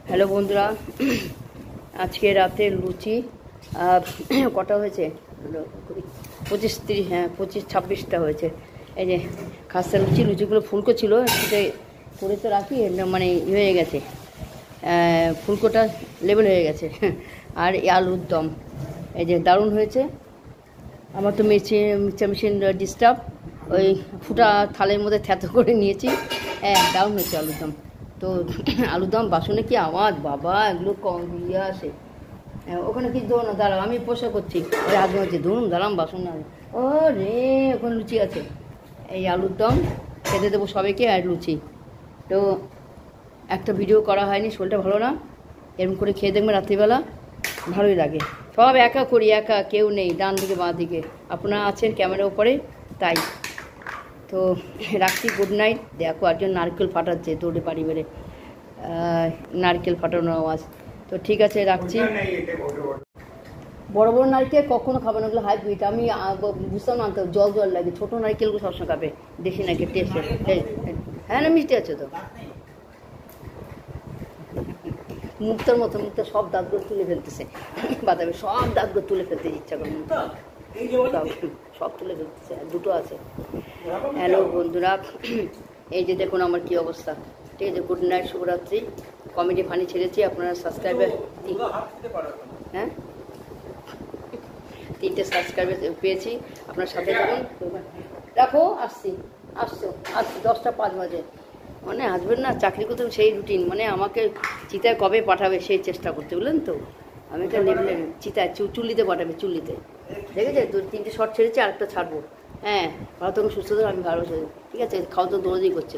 Hello বন্ধুরা, আজকে রাতে লুচি কটা হয়েছে? 25-30, হ্যাঁ 25-26টা হয়েছে। এই যে খাস্তা লুচিগুলো ফুলকো ছিল, সেটা করে তো রাখি, মানে হয়ে গেছে, ফুলকোটা লেবেল হয়ে গেছে। আর এই আলুর দম এই যে দারুণ হয়েছে। আমার তো মিক্সচার মেশিন ডিস্টার্ব, ওই ফুটা থালের মধ্যে থ্যাতো করে নিয়েছি। হ্যাঁ দারুণ হয়েছে আলুর দম। তো আলুর দম বাসনে কি আওয়াজ বাবা, এগুলো কম দিয়ে আসে। ওখানে কি ধরুন না, দাঁড়াও আমি পোষা করছি, ওই আগে হচ্ছে ধরুন দাঁড়াম বাসন না। ও রে, ওখানে লুচি আছে। এই আলুর দম খেতে দেবো সবাইকে, আর লুচি। তো একটা ভিডিও করা হয়নি, শরীরটা ভালো না, এরকম করে খেয়ে দেখবেন রাত্রিবেলা, ভালোই লাগে। সব একা করি, একা, কেউ নেই ডান দিকে বাঁ দিকে, আপনারা আছেন ক্যামেরার উপরে, তাই তো রাখছি। Good night. দেখো একজন নারকেল ফাটাচ্ছে দৌড়ে বাড়ি বেড়ে, নারকেল ফাটানোর আওয়াজ। তো ঠিক আছে, রাখছি। বড় বড় নারকেল কখনো খাবে না, ওগুলো হাইব্রিড। আমি বুঝতাম না, জল জল লাগে। ছোটো নারকেলগুলো সবসময় খাবে, দেশি নারকেল টেস্ট। হ্যাঁ না, মিষ্টি আছে তো। মুক্তার মতো, মুক্তা সব দাঁতগুলো তুলে ফেলতেছে, বাদামে সব দাঁতগুলো তুলে ফেলতে ইচ্ছা করে, সব তুলে ফেলতেছে। দুটো আছে। হ্যালো বন্ধুরা, এই যে দেখুন আমার কি অবস্থা। ঠিক আছে, গুড নাইট, শুভরাত্রি। কমেডি ফানি ছেড়েছি, আপনারা সাবস্ক্রাইবার, হ্যাঁ 3টে সাবস্ক্রাইবার পেয়েছি, আপনার সাথে থাকুন। রাখো, আসছি 10টা 5 বাজে। মানে আসবেন না, চাকরি করতে সেই রুটিন, মানে আমাকে চিতায় কবে পাঠাবে সেই চেষ্টা করতে, বুঝলেন তো। আমি একটা লেভেলের চিতায় চুল্লিতে পাঠাবে, চুল্লিতে। দেখেছে 2-3টে শর্ট ছেড়েছি, আরেকটা ছাড়বো। হ্যাঁ ভালো থাকুন, সুস্থ থাকুন, আমি ভালো, ঠিক আছে। খাওয়া তো দৌড়াদৌড়ি করছে।